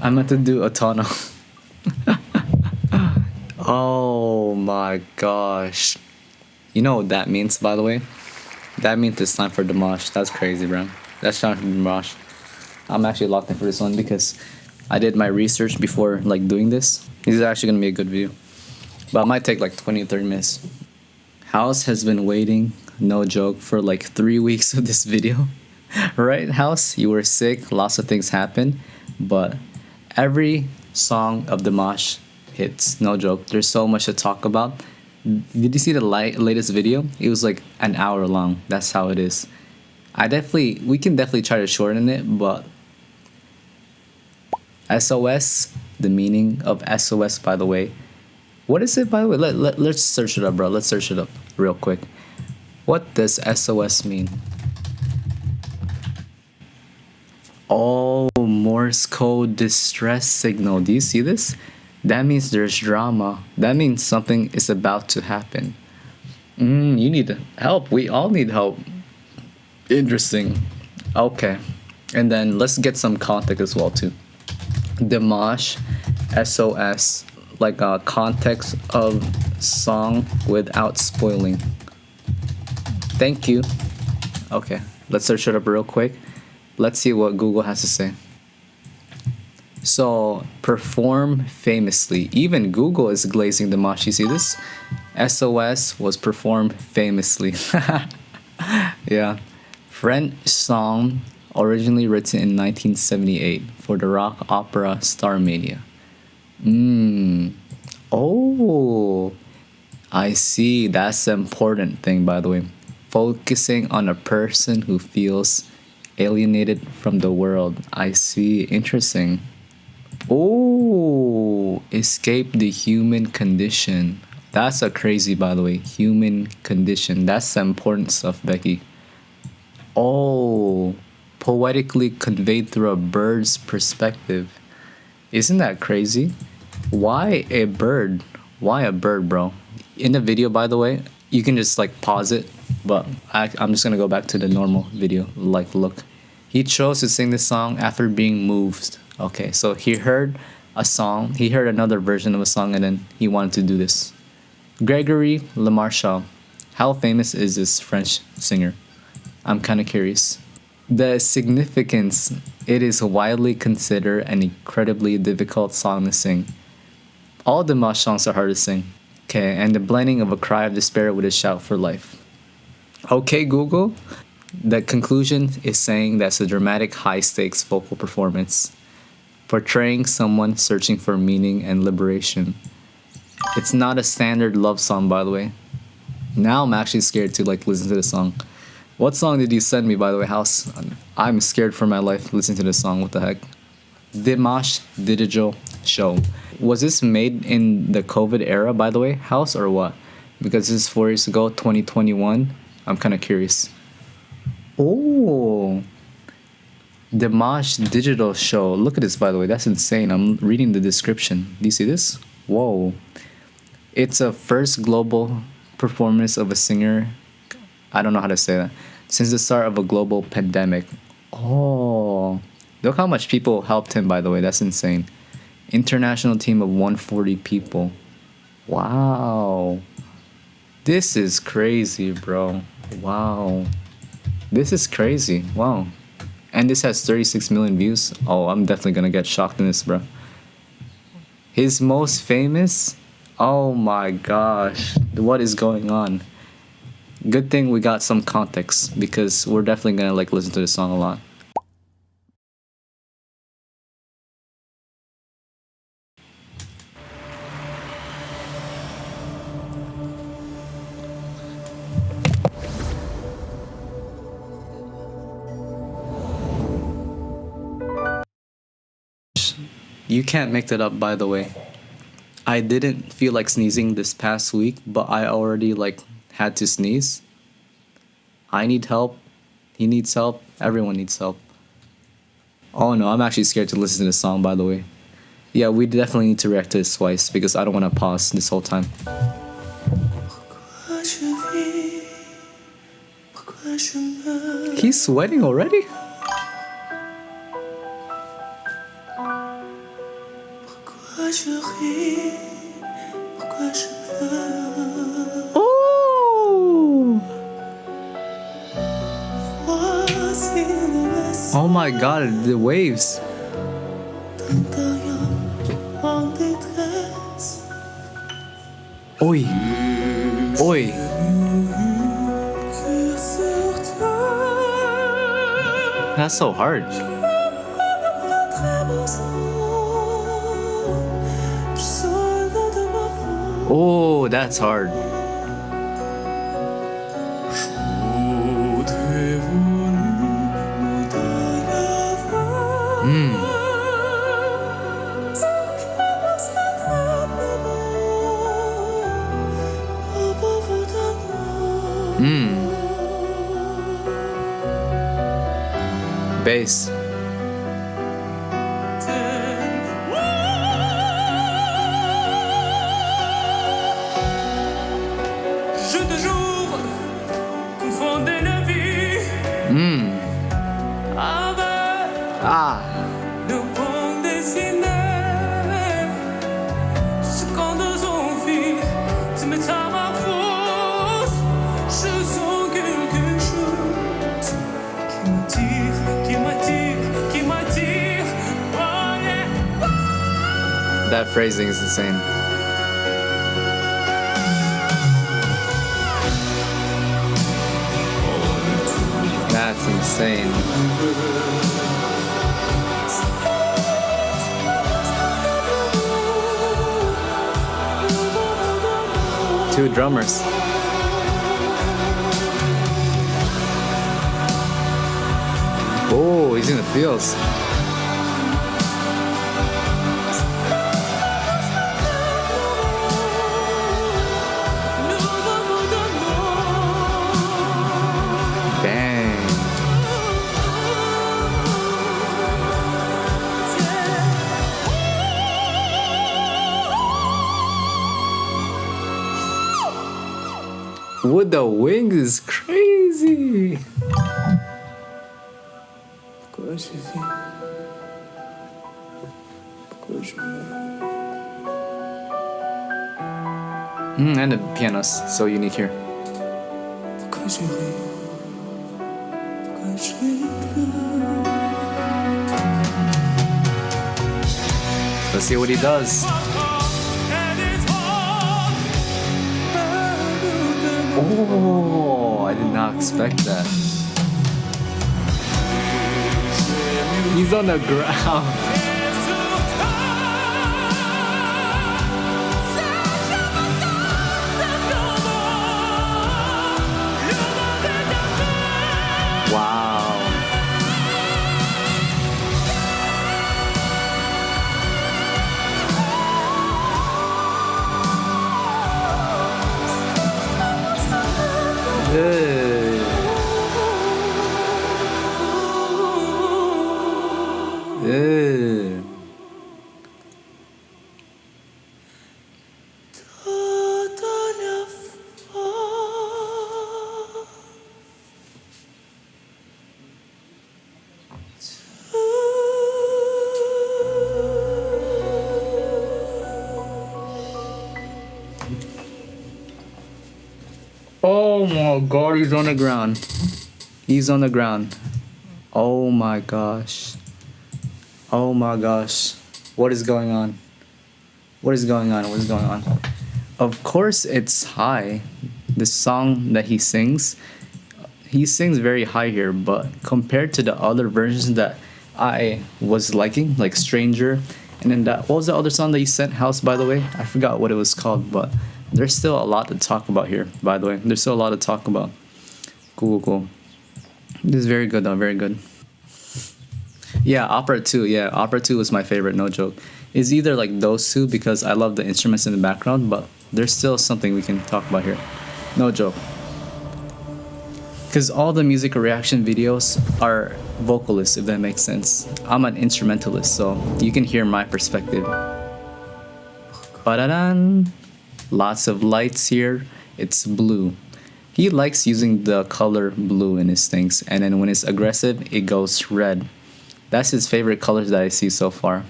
I meant to do Autono. Oh my gosh. You know what that means, by the way? That means it's time for DIMASH. That's crazy, bro. That's time for DIMASH. I'm actually locked in for this one because I did my research before like doing this. This is actually gonna be a good video. But it might take like 20-30 minutes. House has been waiting, no joke, for like 3 weeks of this video. Right, House? You were sick, lots of things happened, but every song of DIMASH hits, no joke. There's so much to talk about. Did you see the latest video? It was like an hour long. That's how it is. We can definitely try to shorten it, but SOS, the meaning of SOS, by the way. What is it, by the way? Let's search it up, bro. Let's search it up real quick. What does SOS mean? Oh, Morse code distress signal. Do you see this? That means there's drama. That means something is about to happen. You need help. We all need help. Interesting. Okay. And then let's get some context as well too. DIMASH, SOS, like a context of song without spoiling. Thank you. Okay, let's search it up real quick. Let's see what Google has to say. So, perform famously. Even Google is glazing DIMASH. You see this? SOS was performed famously. Yeah. French song originally written in 1978 for the rock opera Starmania. Oh, I see. That's the important thing, by the way. Focusing on a person who feels alienated from the world. I see. Interesting. Oh, escape the human condition. That's a crazy, by the way. Human condition. That's the important stuff, Becky. Oh, poetically conveyed through a bird's perspective. Isn't that crazy? Why a bird? Why a bird, bro? In the video, by the way, you can just like pause it, but I'm just gonna go back to the normal video. Like, look. He chose to sing this song after being moved. Okay, so he heard a song, he heard another version of a song, and then he wanted to do this. Gregory LeMarchal. How famous is this French singer? I'm kind of curious. The significance, it is widely considered an incredibly difficult song to sing. All DIMASH songs are hard to sing. Okay, and the blending of a cry of despair with a shout for life. Okay, Google. The conclusion is saying that's a dramatic, high-stakes vocal performance, portraying someone searching for meaning and liberation. It's not a standard love song, by the way. Now I'm actually scared to like listen to the song. What song did you send me, by the way, House? I'm scared for my life listening to this song. What the heck? DIMASH Digital Show. Was this made in the COVID era, by the way, House, or what? Because this is 4 years ago, 2021. I'm kind of curious. Oh, DIMASH Digital Show. Look at this, by the way. That's insane. I'm reading the description. Do you see this? Whoa. It's a first global performance of a singer. I don't know how to say that. Since the start of a global pandemic. Oh, look how much people helped him, by the way. That's insane. International team of 140 people. Wow. This is crazy, bro. Wow. This is crazy. Wow. And this has 36 million views. Oh, I'm definitely gonna get shocked in this, bro. His most famous? Oh my gosh. What is going on? Good thing we got some context because we're definitely gonna like listen to the song a lot. You can't make that up, by the way. I didn't feel like sneezing this past week, but I already like had to sneeze. I need help. He needs help. Everyone needs help. Oh no, I'm actually scared to listen to this song, by the way. Yeah, we definitely need to react to this twice because I don't want to pause this whole time. He's sweating already? Oh! Oh my god, the waves. Oi. Oi. That's so hard. Oh, that's hard. Bass. Ah. That phrasing is insane. That's insane. Two drummers. Oh, he's in the fields. With the wings is crazy. And the piano's so unique here. Let's see what he does. Oh, I did not expect that. He's on the ground. Wow. Oh my god, he's on the ground. He's on the ground. Oh my gosh. Oh my gosh. What is going on? What is going on? What is going on? Of course it's high. The song that he sings very high here, but compared to the other versions that I was liking, like Stranger, and then that, what was the other song that you sent, House, by the way? I forgot what it was called, but there's still a lot to talk about here, by the way. There's still a lot to talk about. Cool. This is very good though, very good. Yeah, Opera 2. Yeah, Opera 2 was my favorite, no joke. It's either like those two because I love the instruments in the background, but there's still something we can talk about here. No joke. Because all the music reaction videos are vocalists, if that makes sense. I'm an instrumentalist, so you can hear my perspective. Ba-da-dan. Lots of lights here. It's blue. He likes using the color blue in his things, and then when it's aggressive, it goes red. That's his favorite colors that I see so far.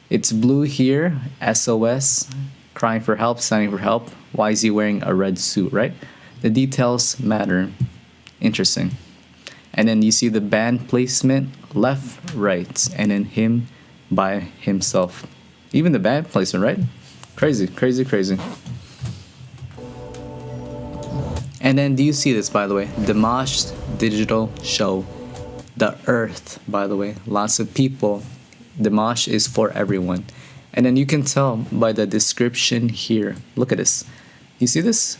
It's blue here, SOS, crying for help, signing for help. Why is he wearing a red suit, right? The details matter. Interesting. And then you see the band placement, left, right, and then him by himself. Even the band placement, right? Crazy, crazy, crazy. And then do you see this, by the way? DIMASH Digital Show. The Earth, by the way. Lots of people. DIMASH is for everyone. And then you can tell by the description here. Look at this. You see this?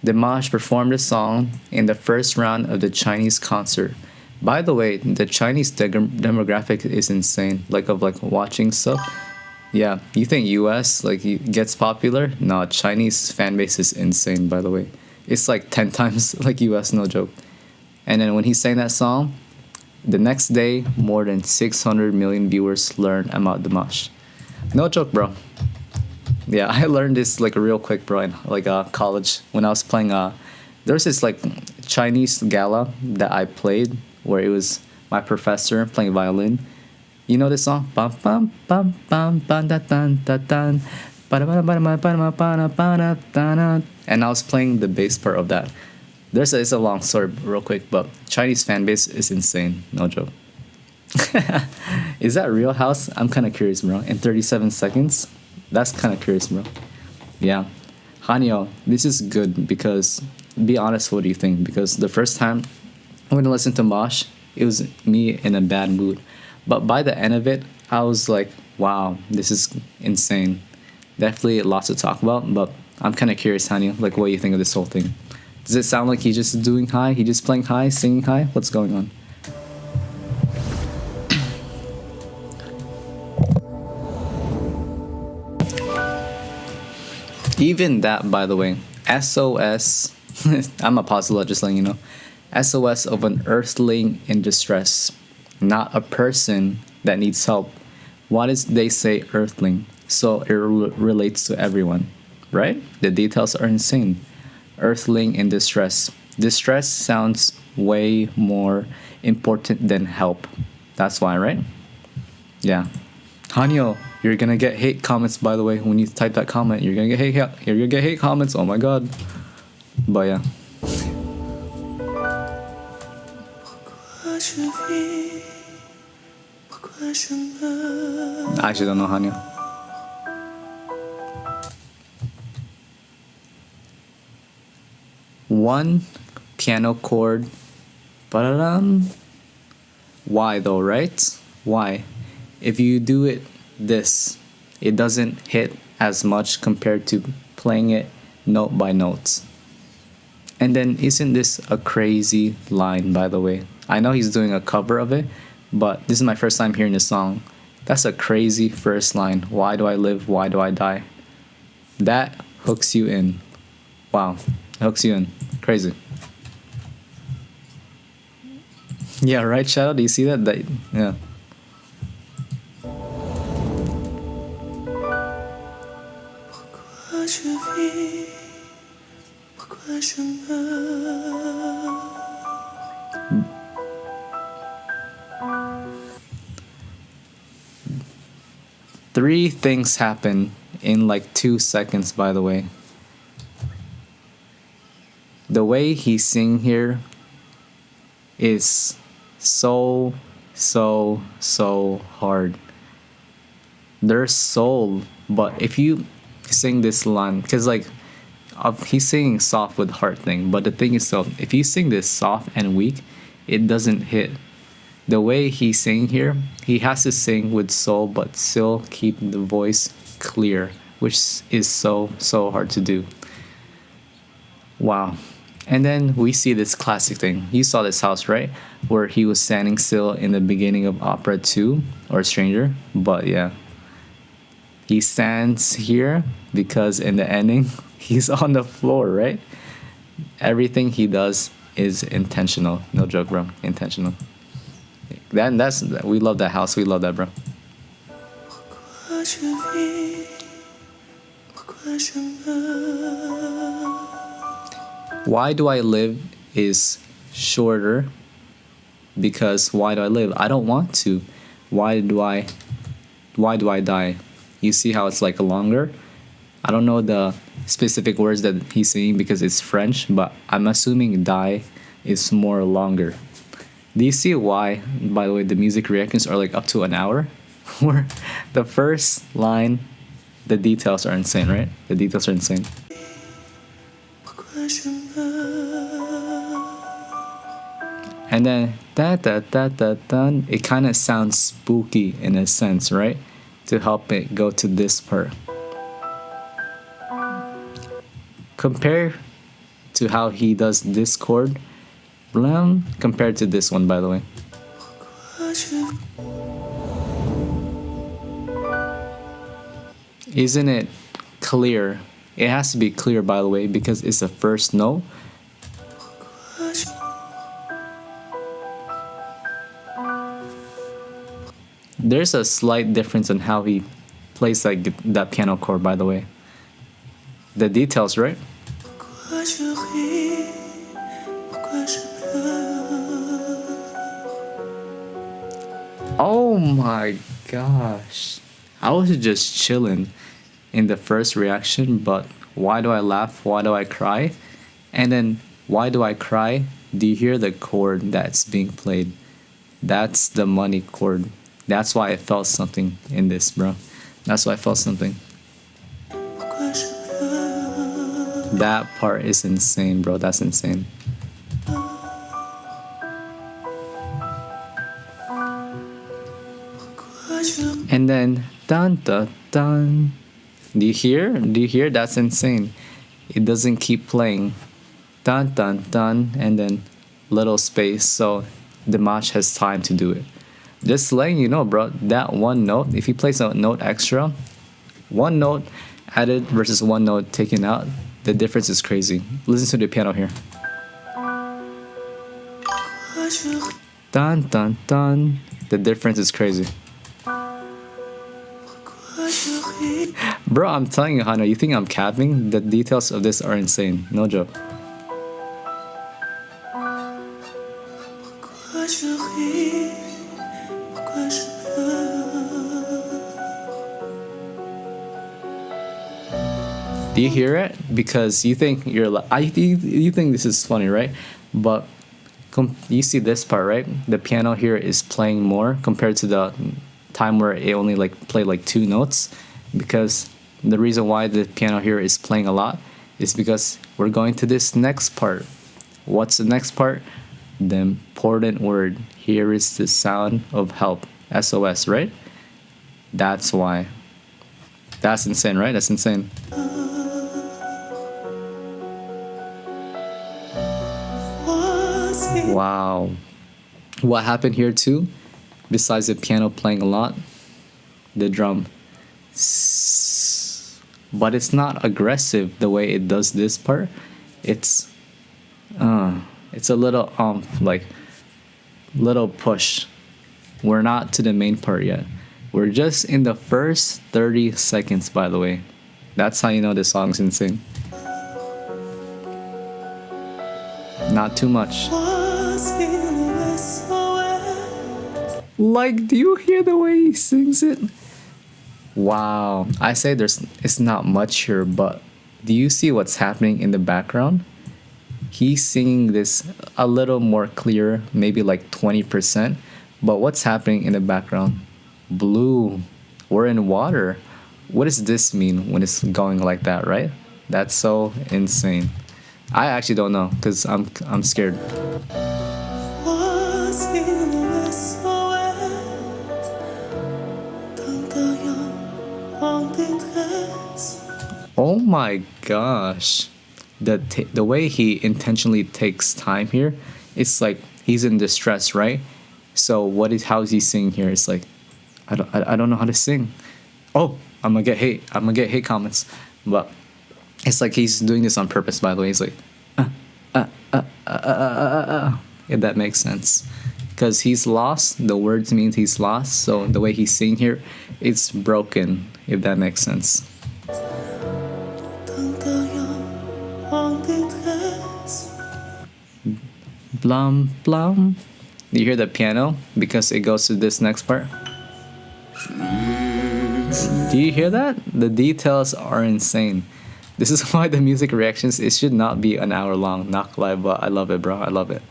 DIMASH performed the song in the first round of the Chinese concert. By the way, the Chinese demographic is insane. Like watching stuff. Yeah, you think US gets popular? No, Chinese fan base is insane, by the way. It's like 10 times like US, no joke. And then when he sang that song, the next day, more than 600 million viewers learned about DIMASH. No joke, bro. Yeah, I learned this real quick, bro, in college when I was playing. There's this Chinese gala that I played where it was my professor playing violin. You know this song? Bum bum bum bum bum da dun da dun. And I was playing the bass part of that. It's a long story, real quick, but Chinese fan base is insane. No joke. Is that real, House? I'm kind of curious, bro. In 37 seconds? That's kind of curious, bro. Yeah. Hanyo, this is good because, be honest, what do you think? Because the first time I went to listen to Mosh, it was me in a bad mood. But by the end of it, I was like, wow, this is insane. Definitely lots to talk about, but I'm kind of curious, Hanyo, what you think of this whole thing. Does it sound like he's just doing high? He just playing high, singing high? What's going on? Even that, by the way, SOS, I'm a pause, just letting you know. SOS of an earthling in distress, not a person that needs help. Why does they say earthling? So it relates to everyone, right? The details are insane. Earthling in distress. Distress sounds way more important than help. That's why, right? Yeah. Hanyo, you're gonna get hate comments, by the way. When you type that comment, you're gonna get hate comments. Oh my god. But yeah. I actually don't know, Hanyo. One piano chord. Ba-da-dum. Why though, right? Why? If you do it this, it doesn't hit as much compared to playing it note by note. And then isn't this a crazy line, by the way? I know he's doing a cover of it, but this is my first time hearing the song. That's a crazy first line. Why do I live? Why do I die? That hooks you in. Wow, it hooks you in. Crazy. Yeah, right, Shadow? Do you see that? Yeah. Three things happen in 2 seconds, by the way. The way he sing here is so hard. There's soul, but if you sing this line, because he's singing soft with heart thing, but the thing is, so if you sing this soft and weak, it doesn't hit. The way he's singing here, he has to sing with soul but still keep the voice clear, which is so hard to do. Wow. And then we see this classic thing. You saw this, House, right? Where he was standing still in the beginning of Opera 2 or Stranger. But yeah, he stands here because in the ending, he's on the floor, right? Everything he does is intentional. No joke, bro. Intentional. We love that, House. We love that, bro. Why do I live is shorter because why do I live? I don't want to. Why do I why do I die? You see how it's like longer? I don't know the specific words that he's saying because it's French, but I'm assuming die is more longer. Do you see why, by the way, the music reactions are like up to an hour? Where the first line, the details are insane, right? The details are insane. And then da da da da da, it kind of sounds spooky in a sense, right? To help it go to this part. Compare to how he does this chord, blam, compared to this one, by the way. Isn't it clear? It has to be clear, by the way, because it's the first note. There's a slight difference in how he plays like that piano chord, by the way. The details, right? Oh my gosh. I was just chilling in the first reaction, but why do I laugh? Why do I cry? And then why do I cry? Do you hear the chord that's being played? That's the money chord. That's why I felt something in this, bro. That's why I felt something. That part is insane, bro. That's insane. And then dun dun dun. Do you hear? Do you hear? That's insane. It doesn't keep playing. Dun dun dun, and then little space. So DIMASH has time to do it. Just letting you know, bro. That one note. If he plays a note extra, one note added versus one note taken out, the difference is crazy. Listen to the piano here. Dun dun dun. The difference is crazy. Bro, I'm telling you, Hana, you think I'm capping? The details of this are insane. No joke. Do you hear it? Because you think you're like, you think this is funny, right? But you see this part, right? The piano here is playing more compared to the time where it only like played like 2 notes. Because the reason why the piano here is playing a lot is because we're going to this next part. What's the next part? The important word. Here is the sound of help. SOS, right? That's why. That's insane, right? That's insane. Wow. What happened here too? Besides the piano playing a lot, the drum. But it's not aggressive the way it does this part. It's a little like little push. We're not to the main part yet. We're just in the first 30 seconds, by the way. That's how you know this song's insane. Not too much. Like, do you hear the way he sings it? Wow. I say it's not much here, but do you see what's happening in the background? He's singing this a little more clear, maybe like 20%. But what's happening in the background? Blue. We're in water. What does this mean when it's going like that, right? That's so insane. I actually don't know because I'm scared. Oh my gosh. The way he intentionally takes time here, it's like he's in distress, right? So how is he singing here? It's like I don't know how to sing. Oh, I'm gonna get hate comments, but it's like he's doing this on purpose. By the way, he's like if that makes sense, because he's lost. The words means he's lost. So the way he's singing here, it's broken. If that makes sense. Blum blum. Do you hear the piano? Because it goes to this next part. Do you hear that? The details are insane. This is why the music reactions, it should not be an hour long, not gonna lie, but I love it, bro. I love it.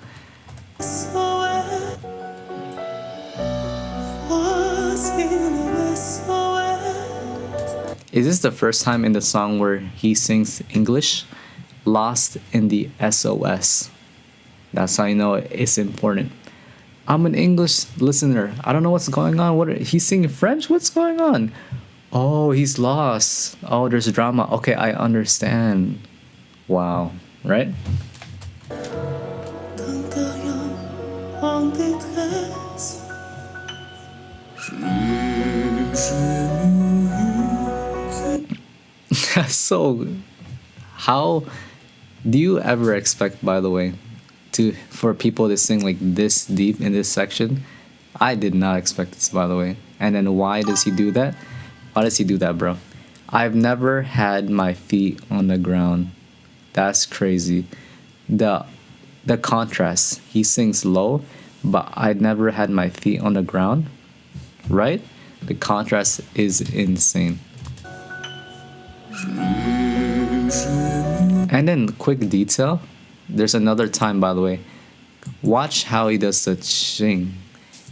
Is this the first time in the song where he sings English? Lost in the SOS. That's how you know it's important. I'm an English listener. I don't know what's going on. He's singing French? What's going on? Oh, he's lost. Oh, there's drama. Okay, I understand. Wow, right? So, how do you ever expect, by the way, for people to sing like this deep in this section? I did not expect this, by the way. And then why does he do that? Why does he do that, bro? I've never had my feet on the ground. That's crazy. The contrast. He sings low, but I never had my feet on the ground. Right? The contrast is insane. And then quick detail. There's another time, by the way. Watch how he does the ching.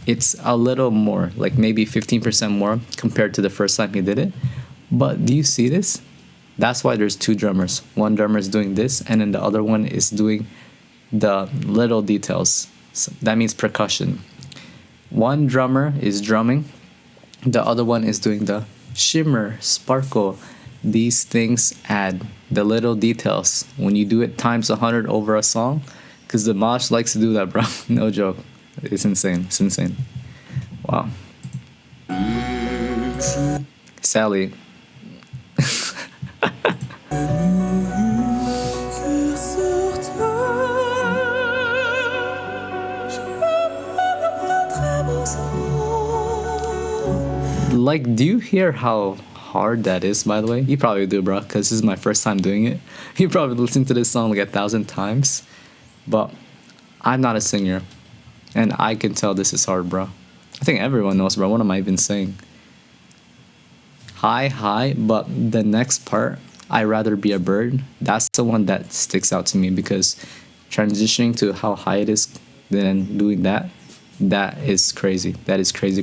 It's a little more, like maybe 15% more compared to the first time he did it. But do you see this? That's why there's two drummers. One drummer is doing this, and then the other one is doing the little details. So that means percussion. One drummer is drumming. The other one is doing the shimmer, sparkle. These things add the little details. When you do it times 100 over a song, because the mosh likes to do that, bro. No joke. It's insane. It's insane. Wow. Sally. Like, do you hear how hard that is, by the way? You probably do, bro, because this is my first time doing it. You probably listened to this song like 1,000 times. But I'm not a singer, and I can tell this is hard, bro. I think everyone knows, bro. What am I even saying? High, but the next part, I'd rather be a bird. That's the one that sticks out to me, because transitioning to how high it is, then doing that is crazy. That is crazy.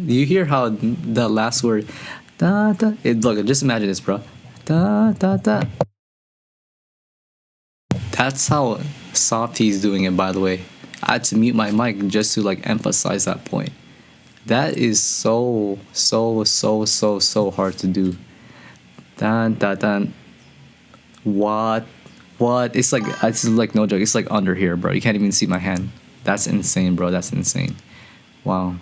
Do you hear how the last word da da? Look, just imagine this, bro. Da da da. That's how soft he's doing it, by the way. I had to mute my mic just to like emphasize that point. That is so hard to do. Dan da dan. What? It's like no joke. It's like under here, bro. You can't even see my hand. That's insane, bro. That's insane. Wow.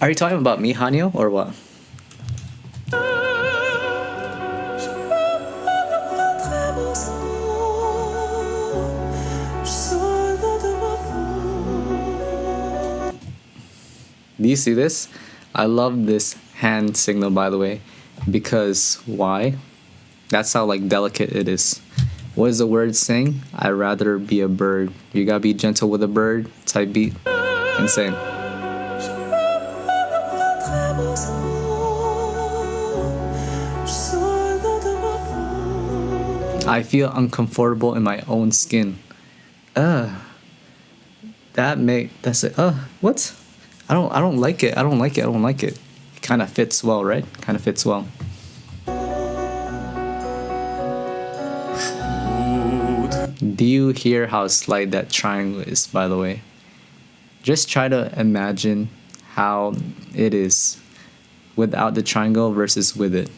Are you talking about me, Hanyo, or what? Do you see this? I love this hand signal, by the way, because why? That's how like delicate it is. What is the word saying? I'd rather be a bird. You gotta be gentle with a bird type beat. Insane. I feel uncomfortable in my own skin. That's it. What? I don't like it. I don't like it. It kind of fits well, right? Kind of fits well. Do you hear how slight that triangle is, by the way? Just try to imagine how it is without the triangle versus with it.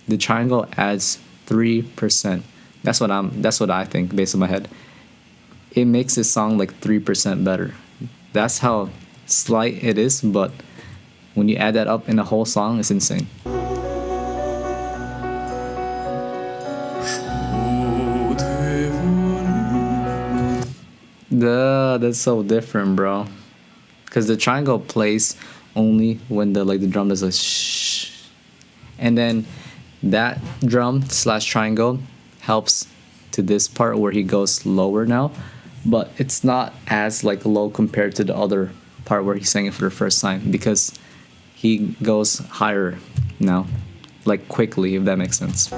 The triangle adds 3%. That's what I think based on my head. It makes it sound like 3% better. That's how slight it is, but when you add that up in a whole song, it's insane. That's so different, bro. because the triangle plays only when the drum does a shh, and then that drum slash triangle helps to this part where he goes lower now, but it's not as like low compared to the other part where he sang it for the first time, because he goes higher now, like quickly, if that makes sense.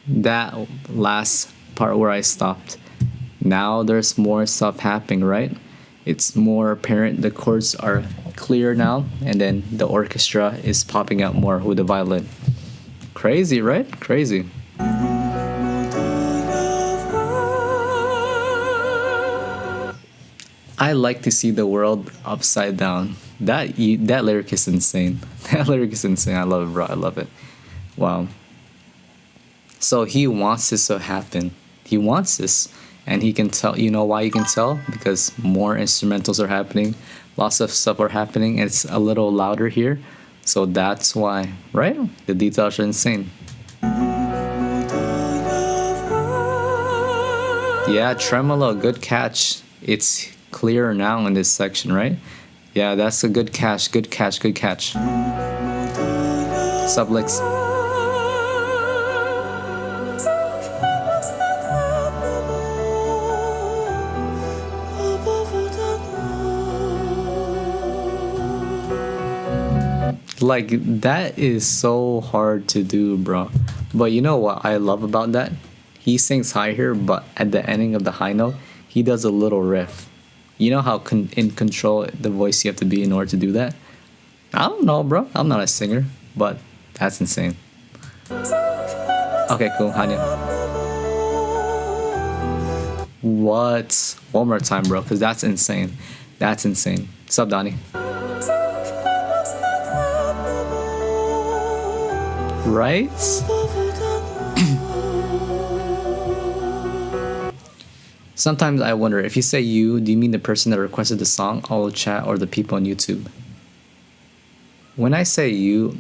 That last part where I stopped, now there's more stuff happening, right? It's more apparent, the chords are clear now, and then the orchestra is popping out more with the violin. Crazy, right? Crazy. I like to see the world upside down. That lyric is insane. That lyric is insane. I love it, bro. I love it. Wow. So he wants this to happen. He wants this. And he can tell. You know why you can tell? Because more instrumentals are happening. Lots of stuff are happening. It's a little louder here. So that's why, right? The details are insane. Yeah, tremolo, good catch. It's clearer now in this section, right? Yeah, that's a good catch. Good catch. Good catch. Sup, licks. Like, that is so hard to do, bro. But you know what I love about that? He sings high here, but at the ending of the high note, he does a little riff. You know how in control the voice you have to be in order to do that? I don't know, bro. I'm not a singer, but that's insane. Okay, cool. Hanya. What? One more time, bro, because that's insane. That's insane. Sup, Donnie? Right? Sometimes I wonder, if you say you, do you mean the person that requested the song, all the chat, or the people on YouTube? When I say you,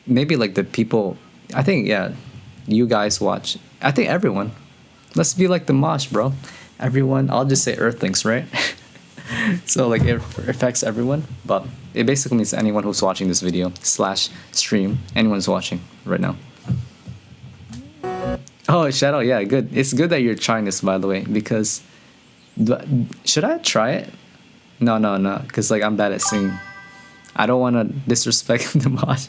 maybe like the people, I think, yeah, you guys watch. I think everyone. Let's be like the mosh, bro. Everyone, I'll just say Earthlings, right? So like it affects everyone, but it basically means anyone who's watching this video / stream, anyone's watching right now. Oh, Shadow, yeah, good. It's good that you're trying this, by the way, because should I try it? No, because like I'm bad at singing. I don't want to disrespect the mosh.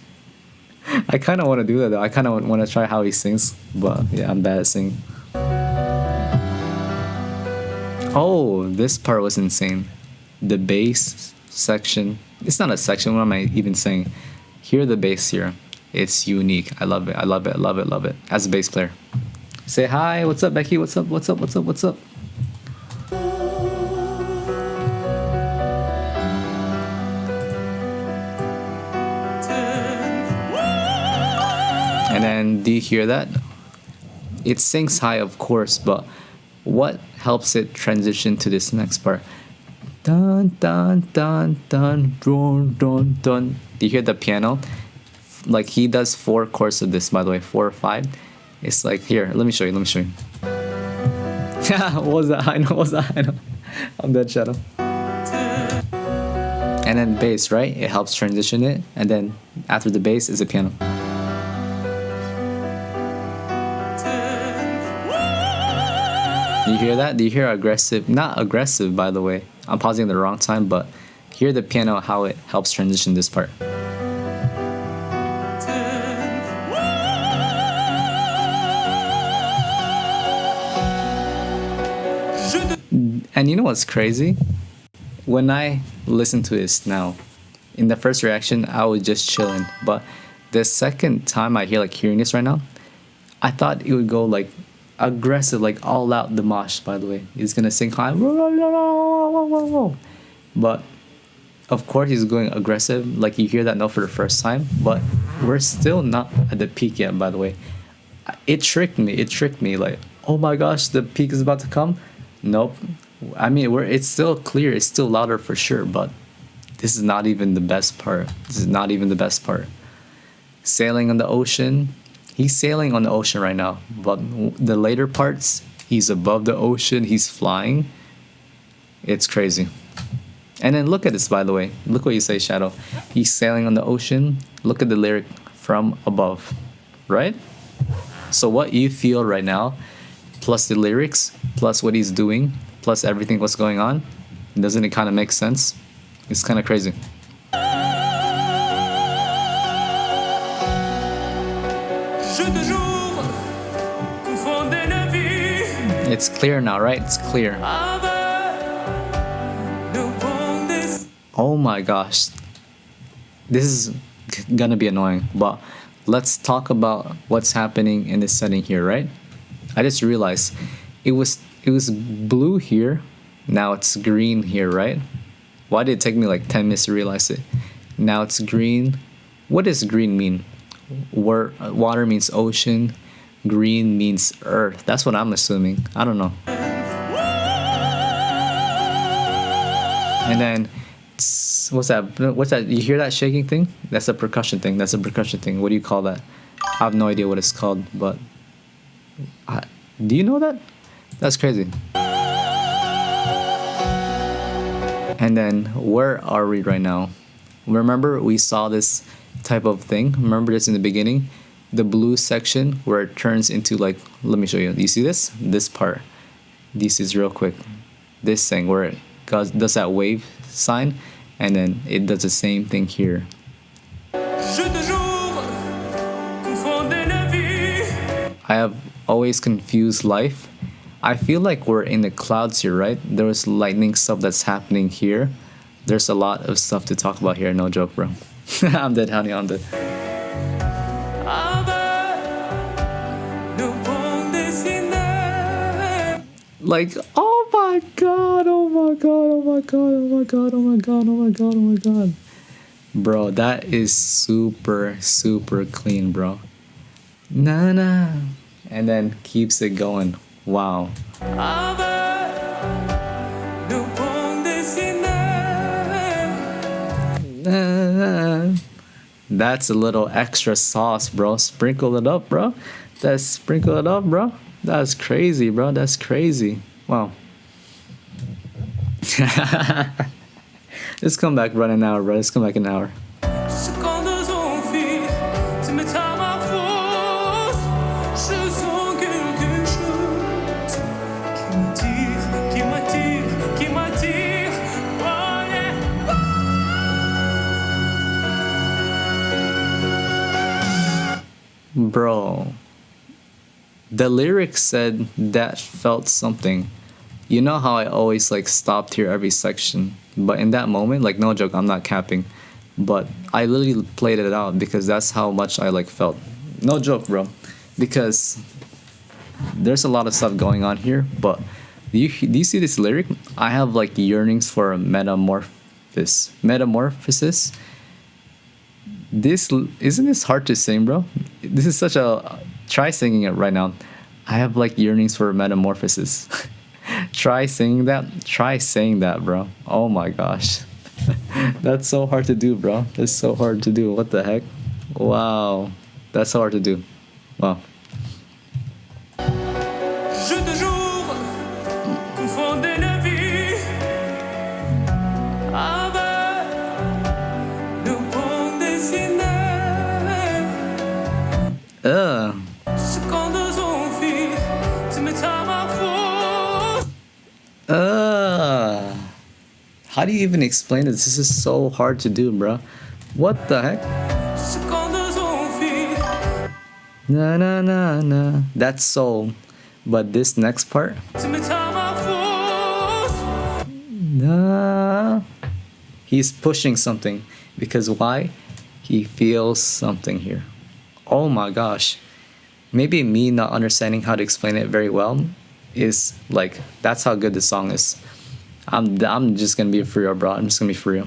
I kind of want to do that though. I kind of want to try how he sings, but yeah, I'm bad at singing. Oh, this part was insane. The bass section. It's not a section. What am I even saying? Hear the bass here. It's unique. I love it. I love it. Love it. Love it. As a bass player. Say hi. What's up, Becky? What's up? What's up? What's up? What's up? And then, do you hear that? It sings high, of course, but what helps it transition to this next part? Dun dun dun dun dun dun dun. Do you hear the piano? Like he does 4 chords of this, by the way, 4 or 5. It's like, here, let me show you. Let me show you. What was that? I know. What was that? I know. I'm dead, Shadow. And then bass, right? It helps transition it. And then after the bass is the piano. Do you hear that? Do you hear aggressive? Not aggressive, by the way. I'm pausing at the wrong time, but hear the piano, how it helps transition this part. And you know what's crazy? When I listen to this now, in the first reaction, I was just chilling. But the second time I hearing this right now, I thought it would go like aggressive, like all out the mosh, by the way. He's gonna sing high. But of course he's going aggressive, like you hear that note for the first time, but we're still not at the peak yet, by the way. It tricked me, like, oh my gosh, the peak is about to come. Nope. I mean, it's still clear, it's still louder for sure, but this is not even the best part. Sailing on the ocean, He's sailing on the ocean right now, but the later parts, he's above the ocean, he's flying. It's crazy. And then look at this, by the way. Look what you say, Shadow. He's sailing on the ocean. Look at the lyric, from above, right? So what you feel right now, plus the lyrics, plus what he's doing, plus everything what's going on, doesn't it kind of make sense? It's kind of crazy. It's clear now, right? It's clear. Oh my gosh. This is gonna be annoying, but let's talk about what's happening in this setting here, right? I just realized it was blue here, now it's green here, right? Why did it take me like 10 minutes to realize it? Now it's green. What does green mean? Water means ocean, green means earth. That's what I'm assuming. I don't know. And then what's that? You hear that shaking thing? That's a percussion thing. What do you call that? I have no idea what it's called, but do you know that? That's crazy. And then where are we right now? Remember we saw this type of thing? Remember this in the beginning? The blue section where it turns into like, let me show you. Do you see this? This part. This is real quick. This thing where it does that wave sign, and then it does the same thing here. I have always confused life. I feel like we're in the clouds here, right? There was lightning stuff that's happening here. There's a lot of stuff to talk about here, no joke, bro. I'm dead, honey, I'm dead. Like, oh my god, oh my god, oh my god, oh my god, oh my god, oh my god, oh my god. Bro, that is super, super clean, bro. Nah, nah. And then keeps it going. Wow. That's a little extra sauce, bro. Sprinkle it up, bro. Sprinkle it up, bro. That's crazy, bro. That's crazy. Wow. Let's come back run an hour, bro. Let's come back an hour. Bro, the lyrics said that felt something. You know how I always like stopped here every section, but in that moment, like no joke, I'm not capping, but I literally played it out because that's how much I like felt. No joke, bro, because there's a lot of stuff going on here. But do you see this lyric? I have like yearnings for a metamorphosis. This isn't this hard to sing, bro? This is such a try singing it right now. I have like yearnings for a metamorphosis. Try saying that, bro. Oh my gosh. That's so hard to do, bro. That's so hard to do. What the heck? Wow. That's so hard to do. Wow. How do you even explain this? This is so hard to do, bro. What the heck? Na na na na. That's soul. But this next part. Nah. He's pushing something. Because why? He feels something here. Oh my gosh. Maybe me not understanding how to explain it very well is like, that's how good this song is. I'm just gonna be for real, bro. I'm just gonna be for real.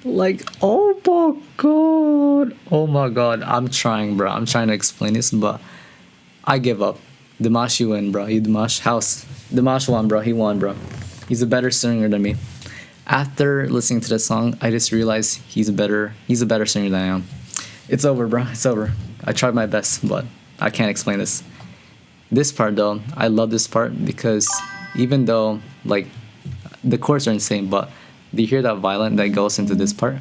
Like, oh my god. Oh my god. I'm trying, bro. I'm trying to explain this, but I give up. DIMASH, you win, bro. You DIMASH house. DIMASH won, bro. He won, bro. He's a better singer than me. After listening to the song, I just realized he's a better singer than I am. It's over, bro. It's over. I tried my best, but I can't explain this. This part though, I love this part because even though like the chords are insane, but do you hear that violin that goes into this part?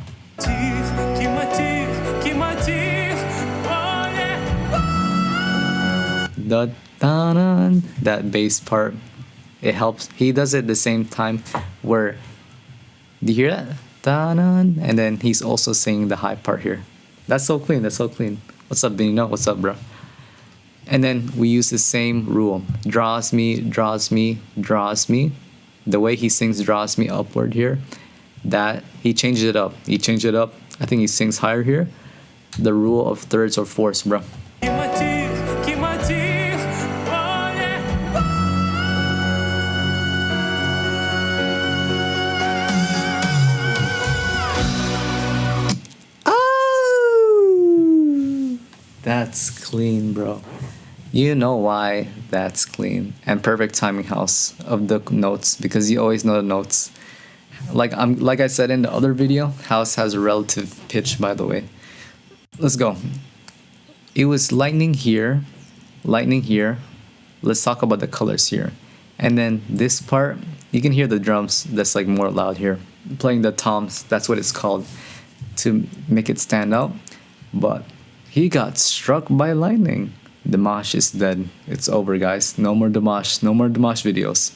That bass part, it helps. He does it at the same time where, do you hear that? And then he's also singing the high part here. That's so clean. That's so clean. What's up, Benino? What's up, bro? And then we use the same rule. Draws me, draws me, draws me. The way he sings draws me upward here. That he changed it up. He changed it up. I think he sings higher here. The rule of thirds or fourths, bro. That's clean, bro. You know why that's clean. And perfect timing, House, of the notes, because you always know the notes. Like I said in the other video, House has a relative pitch, by the way. Let's go. It was lightning here, lightning here. Let's talk about the colors here. And then this part, you can hear the drums that's like more loud here. Playing the toms, that's what it's called, to make it stand out. But he got struck by lightning. DIMASH is dead. It's over, guys. No more DIMASH. No more DIMASH videos.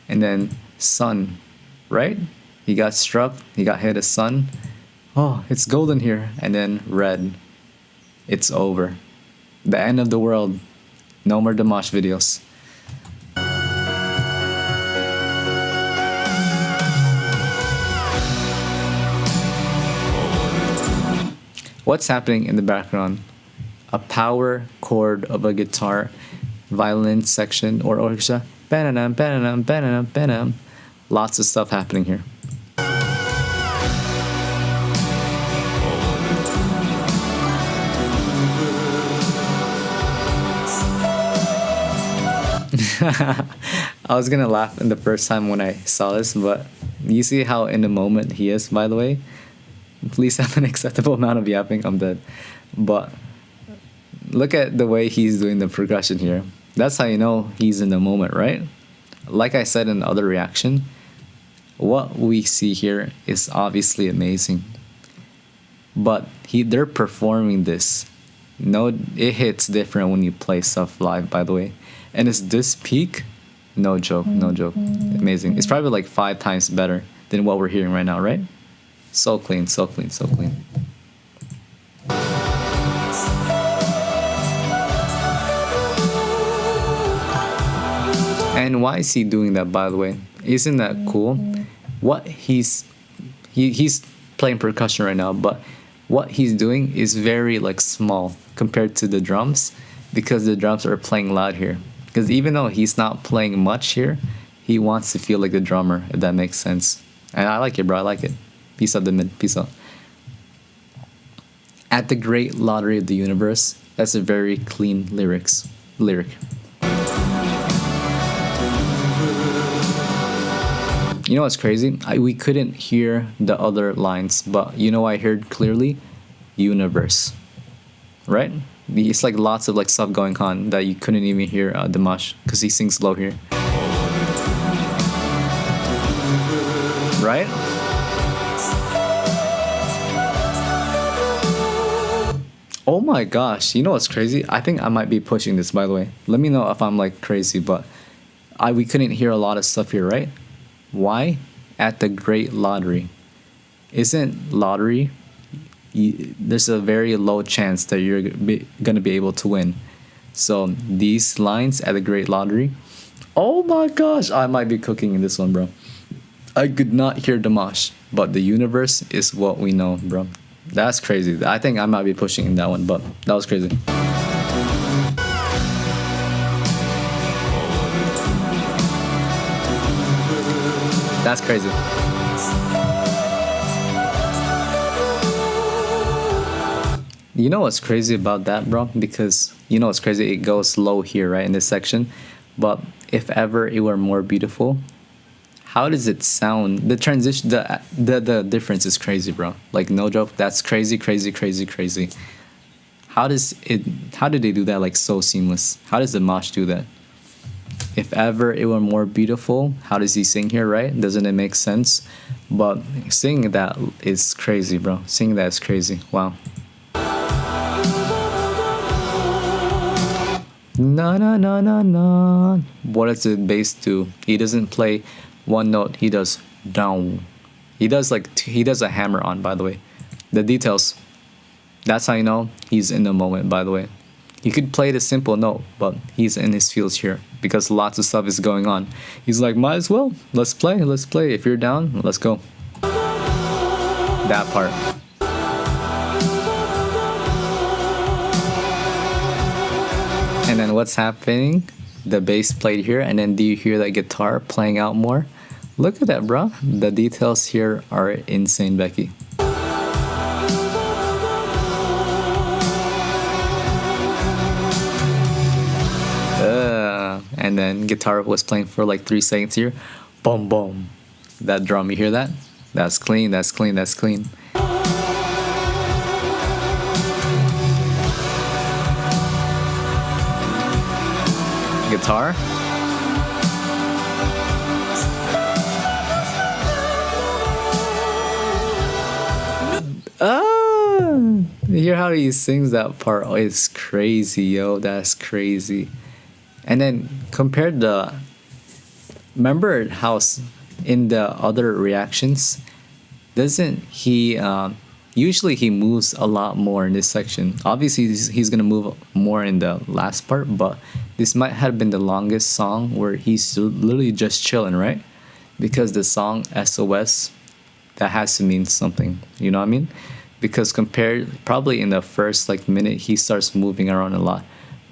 And then sun, right? He got struck. He got hit a sun. Oh, it's golden here. And then red. It's over. The end of the world. No more DIMASH videos. What's happening in the background? A power chord of a guitar, violin section or orchestra. Bananam, bananam, bananam, bananam. Lots of stuff happening here. I was gonna laugh in the first time when I saw this, but you see how in the moment he is, by the way. Please have an acceptable amount of yapping. I'm dead. But look at the way he's doing the progression here. That's how you know he's in the moment, right? Like I said in the other reaction, what we see here is obviously amazing. But they're performing this. No, it hits different when you play stuff live, by the way. And is this peak? No joke, no joke. Amazing. It's probably like 5 times better than what we're hearing right now, right? So clean, so clean, so clean. And why is he doing that, by the way? Isn't that cool? What he's playing percussion right now, but what he's doing is very like small compared to the drums, because the drums are playing loud here. Because even though he's not playing much here, he wants to feel like the drummer, if that makes sense. And I like it, bro. I like it. Peace out, the mid. Peace out. At the great lottery of the universe, that's a very clean lyric. You know what's crazy? We couldn't hear the other lines, but you know I heard clearly? Universe. Right? It's like lots of like stuff going on that you couldn't even hear DIMASH, because he sings low here. Right? Oh my gosh, you know what's crazy? I think I might be pushing this, by the way. Let me know if I'm like crazy, but we couldn't hear a lot of stuff here, right? Why? At the great lottery. Isn't lottery, there's a very low chance that you're gonna be able to win. So these lines at the great lottery, oh my gosh, I might be cooking in this one, bro. I could not hear DIMASH, but the universe is what we know, bro. That's crazy. I think I might be pushing in that one, but that was crazy. That's crazy. You know what's crazy about that, bro? Because you know what's crazy? It goes low here, right, in this section. But if ever it were more beautiful, how does it sound? The transition, the difference is crazy, bro. Like, no joke, that's crazy, crazy, crazy, crazy. How did they do that like so seamless? How does DIMASH do that? If ever it were more beautiful, how does he sing here, right? Doesn't it make sense? But singing that is crazy, bro. Singing that is crazy. Wow. No, no, no, no, no. What does the bass do? He doesn't play one note. He does down. He does a hammer on, by the way. The details. That's how you know he's in the moment, by the way. He could play the simple note, but he's in his feels here because lots of stuff is going on. He's like, might as well. Let's play. Let's play. If you're down, let's go. That part. And then what's happening? The bass played here, and then do you hear that guitar playing out more? Look at that, bro. The details here are insane, Becky. And then guitar was playing for like 3 seconds here. Boom, boom. That drum, you hear that? That's clean, that's clean, that's clean. Guitar. You hear how he sings that part? Oh, it's crazy, yo. That's crazy. And then compared the, remember how in the other reactions, doesn't he, usually he moves a lot more in this section. Obviously he's gonna move more in the last part, but this might have been the longest song where he's literally just chilling, right? Because the song SOS, that has to mean something, you know what I mean? Because compared, probably in the first like minute, he starts moving around a lot.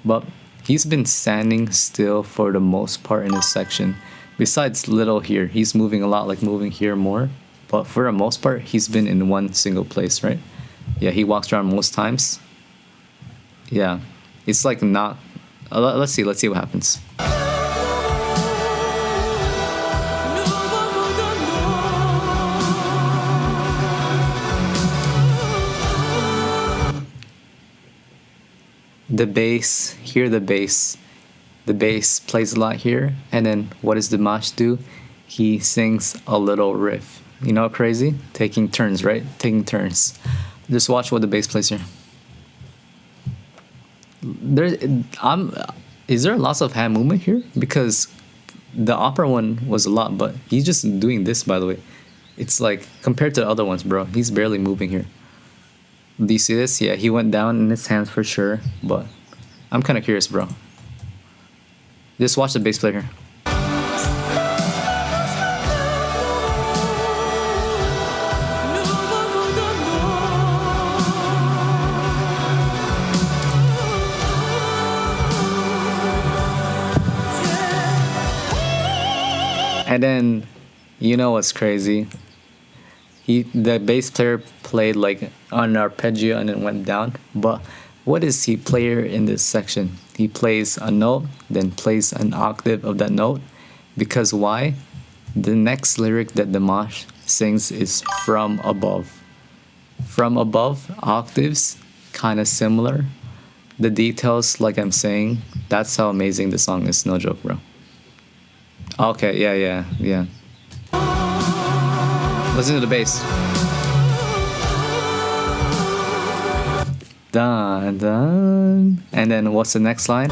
But he's been standing still for the most part in this section. Besides little here, he's moving a lot, like moving here more. But for the most part, he's been in one single place, right? Yeah, he walks around most times. Yeah, it's like not... let's see what happens. The bass, hear the bass. The bass plays a lot here, and then what does DIMASH do? He sings a little riff. You know, crazy? Taking turns, right? Taking turns. Just watch what the bass plays here. Is there lots of hand movement here? Because the opera one was a lot, but he's just doing this, by the way. It's like, compared to the other ones, bro, he's barely moving here. Do you see this? Yeah, he went down in his hands for sure, but I'm kind of curious, bro. Just watch the bass player here. And then, you know what's crazy? The bass player played like an arpeggio and it went down. But what does he play in this section? He plays a note, then plays an octave of that note. Because why? The next lyric that DIMASH sings is from above. From above, octaves, kind of similar. The details, like I'm saying, that's how amazing the song is. No joke, bro. Okay, yeah. Listen to the bass. Dun, dun. And then what's the next line?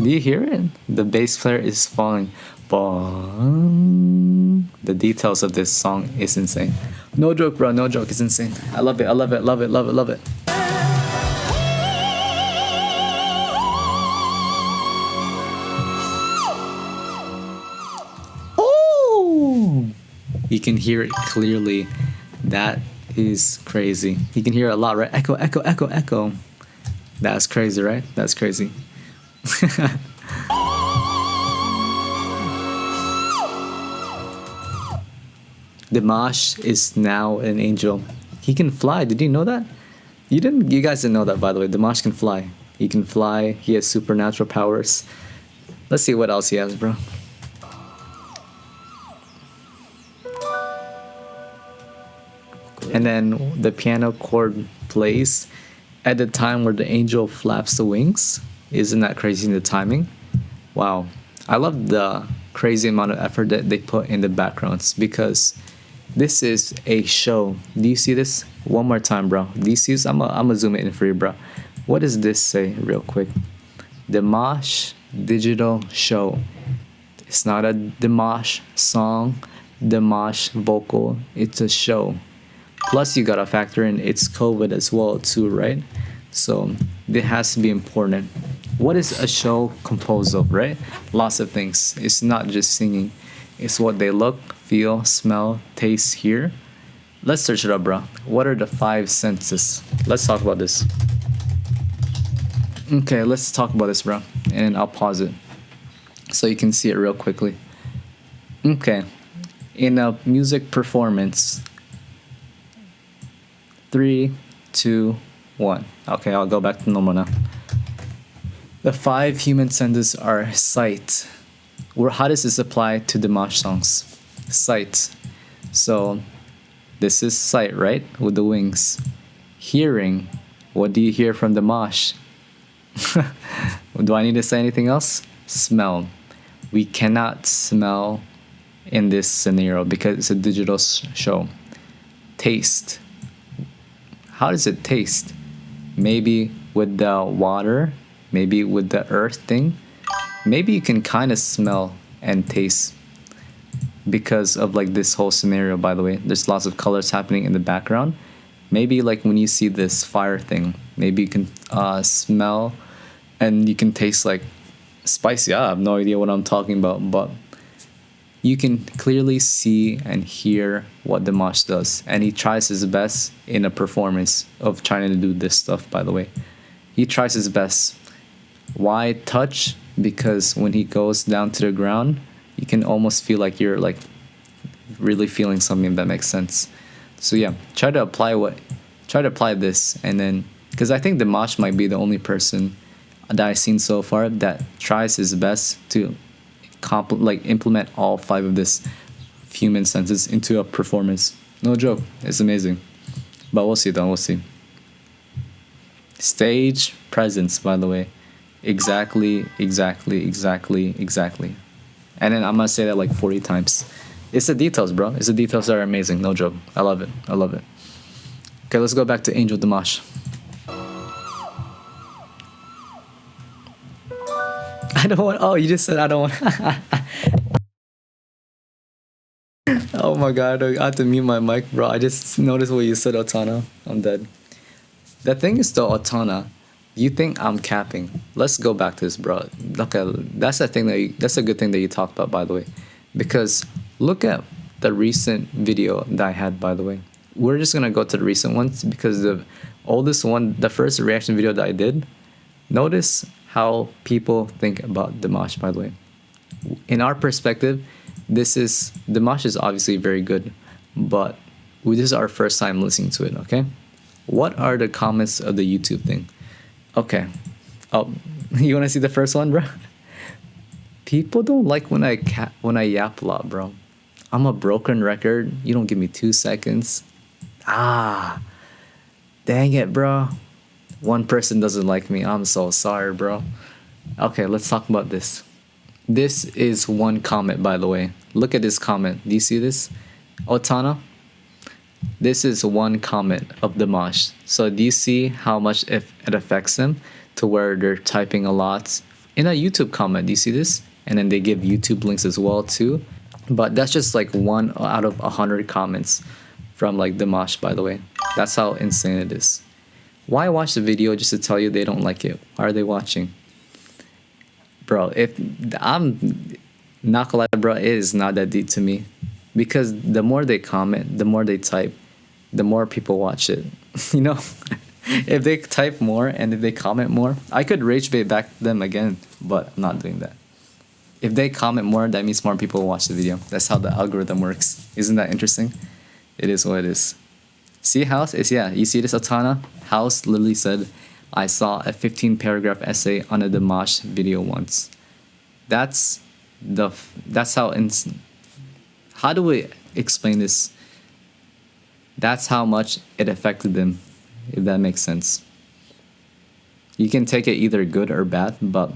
Do you hear it? The bass player is falling. Boom. The details of this song is insane. No joke, bro. No joke. It's insane. I love it. I love it. Love it. Love it. Love it. You can hear it clearly. That is crazy. You can hear it a lot, right? Echo, echo, echo, echo. That's crazy, right? That's crazy. DIMASH is now an angel. He can fly. Did you know that? You guys didn't know that, by the way. DIMASH can fly. He can fly. He has supernatural powers. Let's see what else he has, bro. And then the piano chord plays at the time where the angel flaps the wings. Isn't that crazy in the timing? Wow. I love the crazy amount of effort that they put in the backgrounds, because this is a show. Do you see this? One more time, bro. Do you see this? I'm gonna zoom it in for you, bro. What does this say real quick? DIMASH Digital Show. It's not a DIMASH song, DIMASH vocal. It's a show. Plus, you gotta factor in it's COVID as well too, right? So it has to be important. What is a show composed of, right? Lots of things. It's not just singing. It's what they look, feel, smell, taste, hear. Let's search it up, bro. What are the 5 senses? Let's talk about this. Okay, let's talk about this, bro. And I'll pause it so you can see it real quickly. Okay. In a music performance, 3, 2, 1. Okay, I'll go back to normal now. The 5 human senses are sight. How does this apply to DIMASH songs? Sight. So this is sight, right? With the wings. Hearing. What do you hear from DIMASH? Do I need to say anything else? Smell. We cannot smell in this scenario because it's a digital show. Taste. How does it taste? Maybe with the water, maybe with the earth thing. Maybe you can kind of smell and taste because of like this whole scenario. By the way, there's lots of colors happening in the background. Maybe like when you see this fire thing, maybe you can smell and you can taste like spicy. I have no idea what I'm talking about, but you can clearly see and hear what DIMASH does, and he tries his best in a performance of trying to do this stuff. By the way, he tries his best. Why touch? Because when he goes down to the ground, you can almost feel like you're like really feeling something, if that makes sense. So yeah, try to apply this, and then because I think DIMASH might be the only person that I've seen so far that tries his best to implement all 5 of this human senses into a performance. No joke, it's amazing. But we'll see though, we'll see. Stage presence, by the way. Exactly. And then I'm gonna say that like 40 times. It's the details, bro. It's the details that are amazing. No joke. I love it. Okay, let's go back to Angel DIMASH. I don't want. Oh, you just said I don't want. Oh my god, I have to mute my mic, bro. I just noticed what you said, Otana. I'm dead. The thing is though, Otana, you think I'm capping. Let's go back to this, bro. Okay, that's a good thing that you talked about, by the way. Because look at the recent video that I had, by the way. We're just gonna go to the recent ones because the oldest one, the first reaction video that I did, notice how people think about DIMASH, by the way. In our perspective, DIMASH is obviously very good, but this is our first time listening to it, okay? What are the comments of the YouTube thing? Okay. Oh, you want to see the first one, bro? People don't like when I yap a lot, bro. I'm a broken record. You don't give me 2 seconds. Ah, dang it, bro. One person doesn't like me. I'm so sorry, bro. Okay, let's talk about this. This is one comment, by the way. Look at this comment. Do you see this? Otana? This is one comment of DIMASH. So do you see how much it affects them to where they're typing a lot in a YouTube comment? Do you see this? And then they give YouTube links as well too. But that's just like 1 out of 100 comments from like DIMASH, by the way. That's how insane it is. Why watch the video just to tell you they don't like it? Why are they watching? Bro, if I'm not gonna lie, bro, it is not that deep to me. Because the more they comment, the more they type, the more people watch it. You know? If they type more and if they comment more, I could rage bait back them again, but I'm not doing that. If they comment more, that means more people will watch the video. That's how the algorithm works. Isn't that interesting? It is what it is. See, House? Yeah, you see this, Otana? House literally said, I saw a 15 paragraph essay on a DIMASH video once. That's how do we explain this? That's how much it affected them, if that makes sense. You can take it either good or bad, but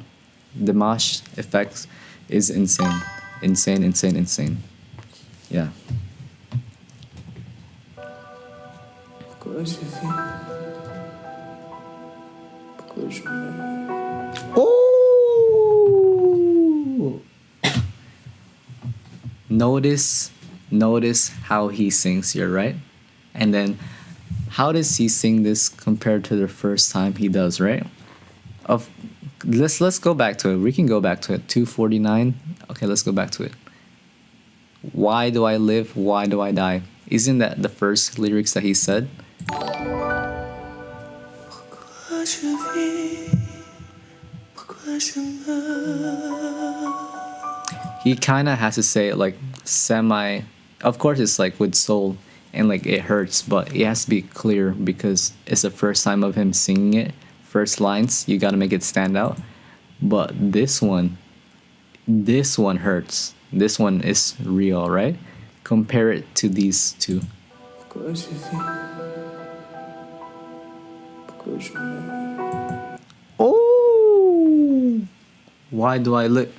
DIMASH effects is insane. Insane. Yeah. Oh! Notice how he sings here, right? And then how does he sing this compared to the first time he does, right? Let's go back to it. We can go back to it. 249. Okay, let's go back to it. Why do I live? Why do I die? Isn't that the first lyrics that he said? He kind of has to say it like semi. Of course, it's like with soul and like it hurts, but it has to be clear because it's the first time of him singing it. First lines, you gotta make it stand out. But this one hurts. This one is real, right? Compare it to these two. Oh! Why do I live?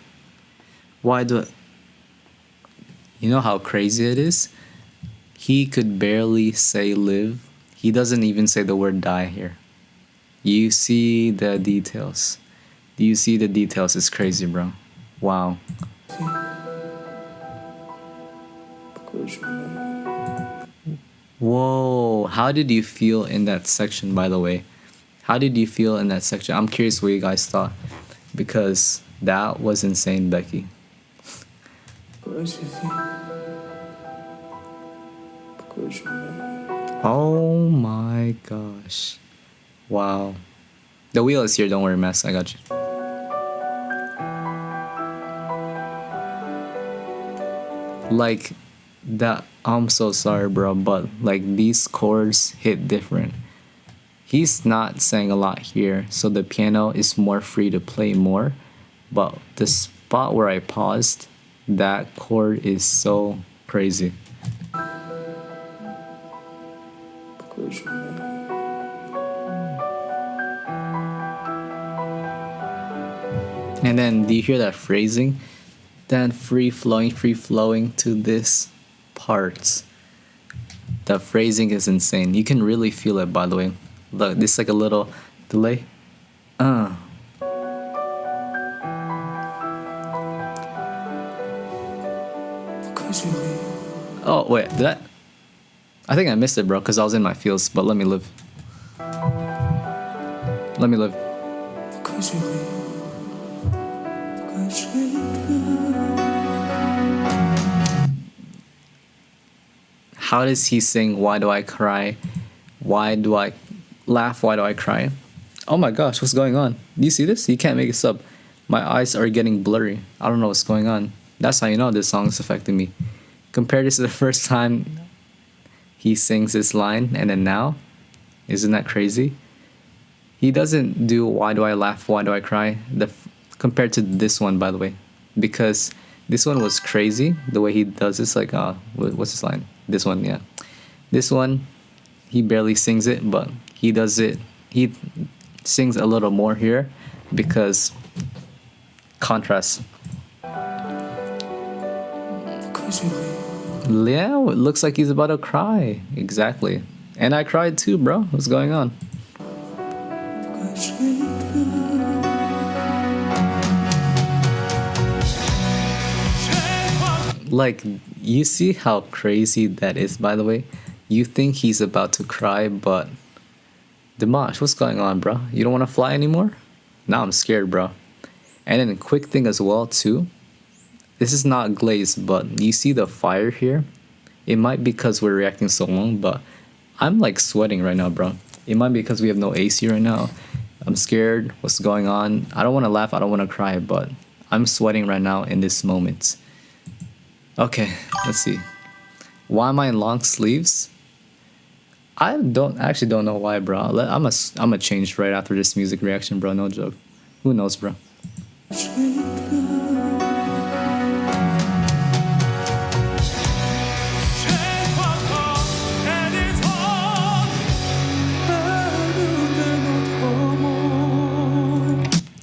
You know how crazy it is? He could barely say live. He doesn't even say the word die here. You see the details. Do you see the details? It's crazy, bro. Wow. Whoa. How did you feel in that section, by the way? How did you feel in that section? I'm curious what you guys thought. Because that was insane, Becky. Oh my gosh. Wow. The wheel is here, don't worry, Mess. I got you. Like that, I'm so sorry, bro, but like these chords hit different. He's not saying a lot here, so the piano is more free to play more. But the spot where I paused, that chord is so crazy. And then do you hear that phrasing? Then free flowing to this part. The phrasing is insane. You can really feel it, by the way. Look, this is like a little delay. Oh wait, did I think I missed it, bro, because I was in my feels. But let me live. Let me live. How does he sing? Why do I cry? Why do I laugh? Why do I cry? Oh my gosh, what's going on? Do you see this? You can't make this up. My eyes are getting blurry. I don't know what's going on. That's how you know this song is affecting me. Compare this to the first time he sings this line and then now. Isn't that crazy? He doesn't do why do I laugh, why do I cry compared to this one, by the way, because this one was crazy the way he does this. Like what's this line? This one, yeah. This one, he barely sings it, but he does it. He sings a little more here because contrast. Yeah, it looks like he's about to cry. Exactly. And I cried too, bro. What's going on? Like, you see how crazy that is, by the way? You think he's about to cry, but DIMASH, what's going on, bro? You don't want to fly anymore? Now I'm scared, bro. And then a quick thing as well, too. This is not glazed, but you see the fire here? It might be because we're reacting so long, but I'm like sweating right now, bro. It might be because we have no AC right now. I'm scared. What's going on? I don't want to laugh. I don't want to cry, but I'm sweating right now in this moment. Okay, let's see. Why am I in long sleeves? I don't know why, bro. I'm a change right after this music reaction, bro. No joke. Who knows, bro?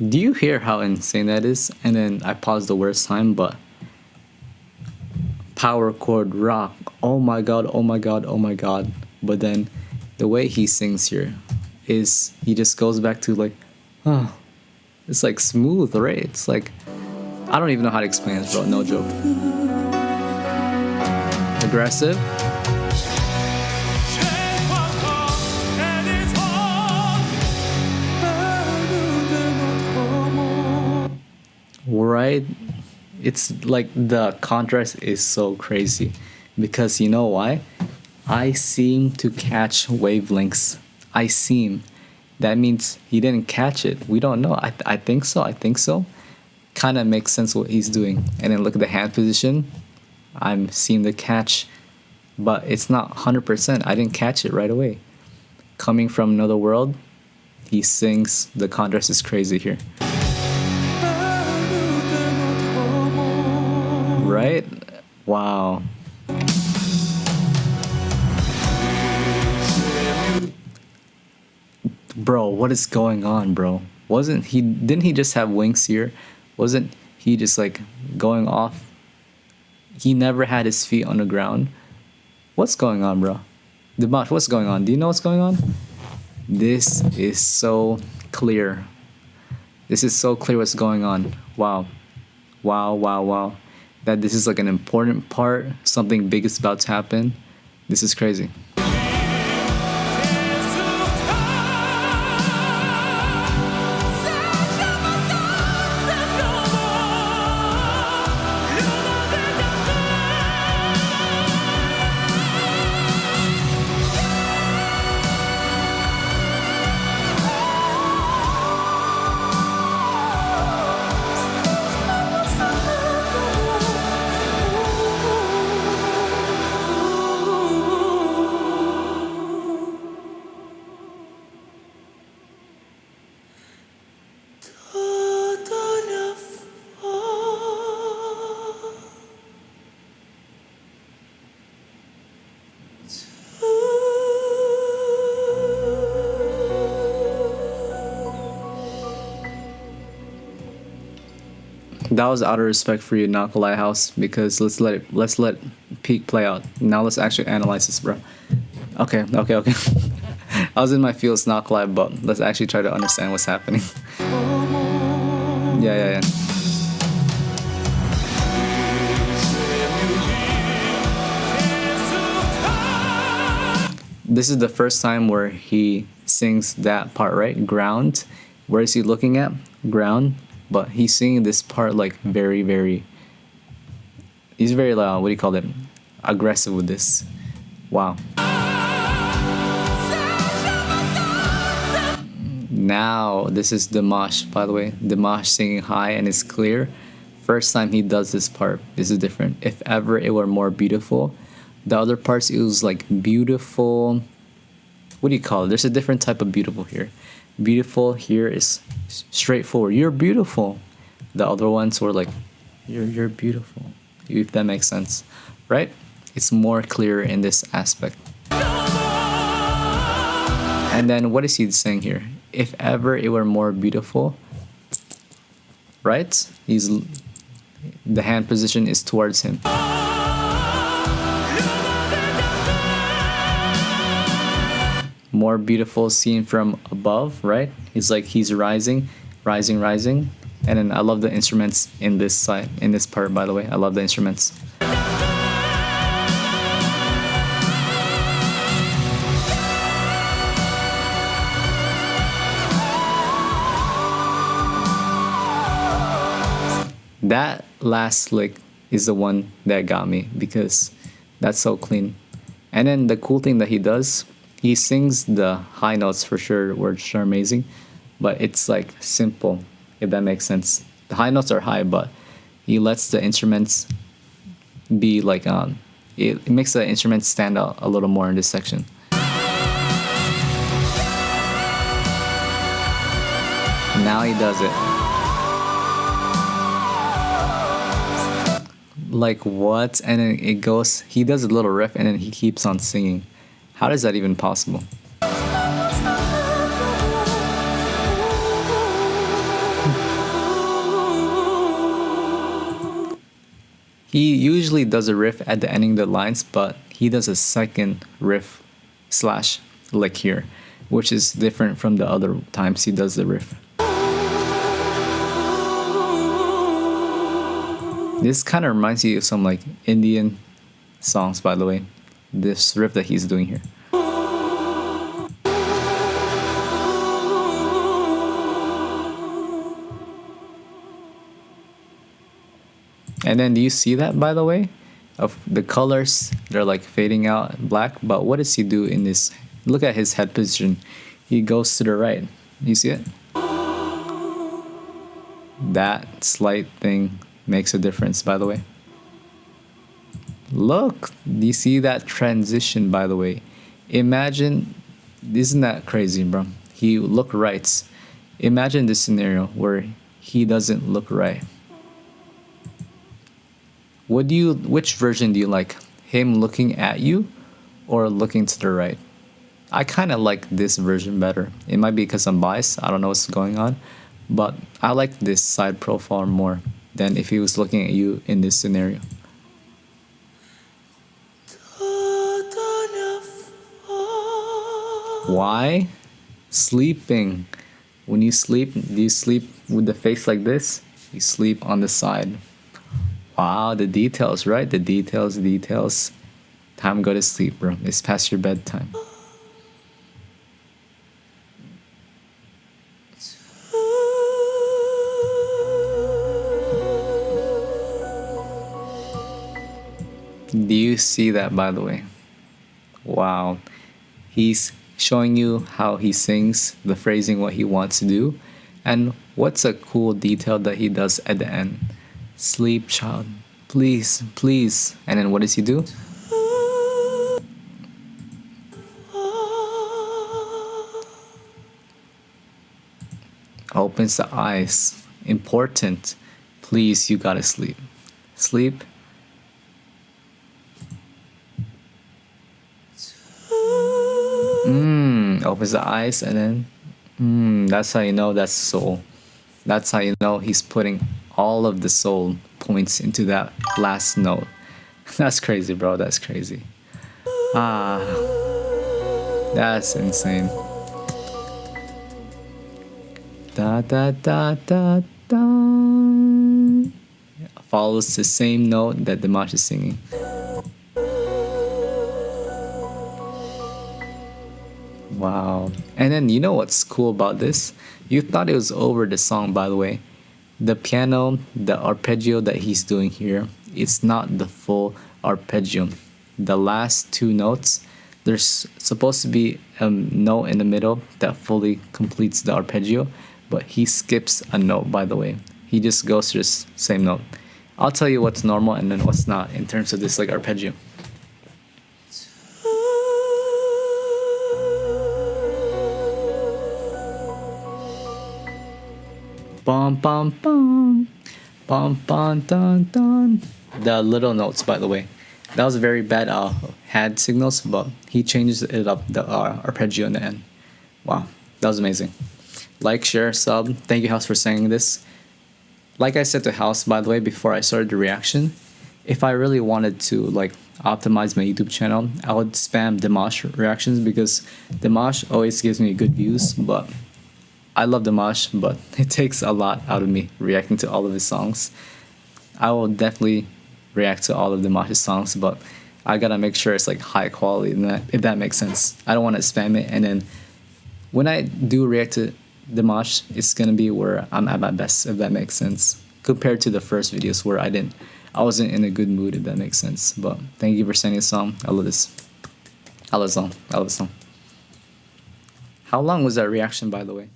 Do you hear how insane that is? And then I paused the worst time, but power chord rock. Oh my god, oh my god, oh my god. But then the way he sings here is he just goes back to like, oh, it's like smooth, right? It's like, I don't even know how to explain this, bro. No joke. Aggressive. Right? It's like the contrast is so crazy because you know why? I seem to catch wavelengths. I seem. That means he didn't catch it. We don't know. I think so. I think so. Kind of makes sense what he's doing. And then look at the hand position. I'm seem to catch, but it's not 100%. I didn't catch it right away. Coming from another world, he sings. The contrast is crazy here. Right? Wow. Bro, what is going on, bro? Didn't he just have wings here? Wasn't he just like going off? He never had his feet on the ground. What's going on, bro? DIMASH, what's going on? Do you know what's going on? This is so clear. This is so clear what's going on. Wow. Wow, wow, wow. That this is like an important part. Something big is about to happen. This is crazy. That was out of respect for you, not gonna lie, house, because let's let peak play out. Now let's actually analyze this, bro. Okay. I was in my feels, not gonna lie, but let's actually try to understand what's happening. Yeah. This is the first time where he sings that part, right? Ground. Where is he looking at? Ground. But he's singing this part like very, very. He's very loud. What do you call it? Aggressive with this. Wow. Now this is DIMASH, by the way. DIMASH singing high and it's clear. First time he does this part. This is different. If ever it were more beautiful. The other parts it was like beautiful. What do you call it? There's a different type of beautiful here. Beautiful here is straightforward. You're beautiful. The other ones were like, you're beautiful. If that makes sense, right? It's more clear in this aspect. And then what is he saying here? If ever it were more beautiful, right? The hand position is towards him. More beautiful seen from above, right? He's rising. And then I love the instruments in this side, in this part, by the way. I love the instruments. That last lick is the one that got me because that's so clean. And then the cool thing that he does, he sings the high notes for sure, which are amazing, but it's like simple, if that makes sense. The high notes are high, but he lets the instruments be like, it makes the instruments stand out a little more in this section. Now he does it. Like what? And then it goes, he does a little riff and then he keeps on singing. How is that even possible? He usually does a riff at the ending of the lines, but he does a second riff slash lick here, which is different from the other times he does the riff. This kind of reminds you of some like Indian songs, by the way. This riff that he's doing here. And then do you see that, by the way? Of the colors, they're like fading out black. But what does he do in this? Look at his head position. He goes to the right. You see it? That slight thing makes a difference, by the way. Look, do you see that transition, by the way? Imagine, isn't that crazy, bro? He look right. Imagine this scenario where he doesn't look right. Which version do you like? Him looking at you or looking to the right? I kind of like this version better. It might be because I'm biased. I don't know what's going on. But I like this side profile more than if he was looking at you in this scenario. Why? Sleeping. When you sleep, do you sleep with the face like this? You sleep on the side. Wow, the details, right? The details. Time to go to sleep, bro. It's past your bedtime. Do you see that, by the way? Wow. He's showing you how he sings, the phrasing, what he wants to do. And what's a cool detail that he does at the end? Sleep, child. Please, please. And then what does he do? Opens the eyes. Important. Please, you gotta sleep. Sleep. Opens the eyes and then that's how you know that's soul. That's how you know he's putting all of the soul points into that last note. That's crazy, bro. That's crazy. That's insane. Da da da da da. Follows the same note that DIMASH is singing. Wow. And then you know what's cool about this? You thought it was over the song, by the way. The piano, the arpeggio that he's doing here, it's not the full arpeggio. The last two notes, there's supposed to be a note in the middle that fully completes the arpeggio, but he skips a note, by the way. He just goes to the same note. I'll tell you what's normal and then what's not in terms of this like arpeggio. Bum bum bum, bum bum dun dun. The little notes, by the way. That was very bad hand signals, but he changes it up, the arpeggio in the end. Wow, that was amazing. Like, share, sub. Thank you, House, for saying this. Like I said to House, by the way, before I started the reaction, if I really wanted to like optimize my YouTube channel, I would spam DIMASH reactions because DIMASH always gives me good views, but I love DIMASH, but it takes a lot out of me reacting to all of his songs. I will definitely react to all of DIMASH's songs, but I gotta make sure it's like high quality, if that makes sense. I don't want to spam it, and then when I do react to DIMASH, it's gonna be where I'm at my best, if that makes sense, compared to the first videos where I wasn't in a good mood, if that makes sense. But thank you for sending this song. I love this. I love this song. I love this song. How long was that reaction, by the way?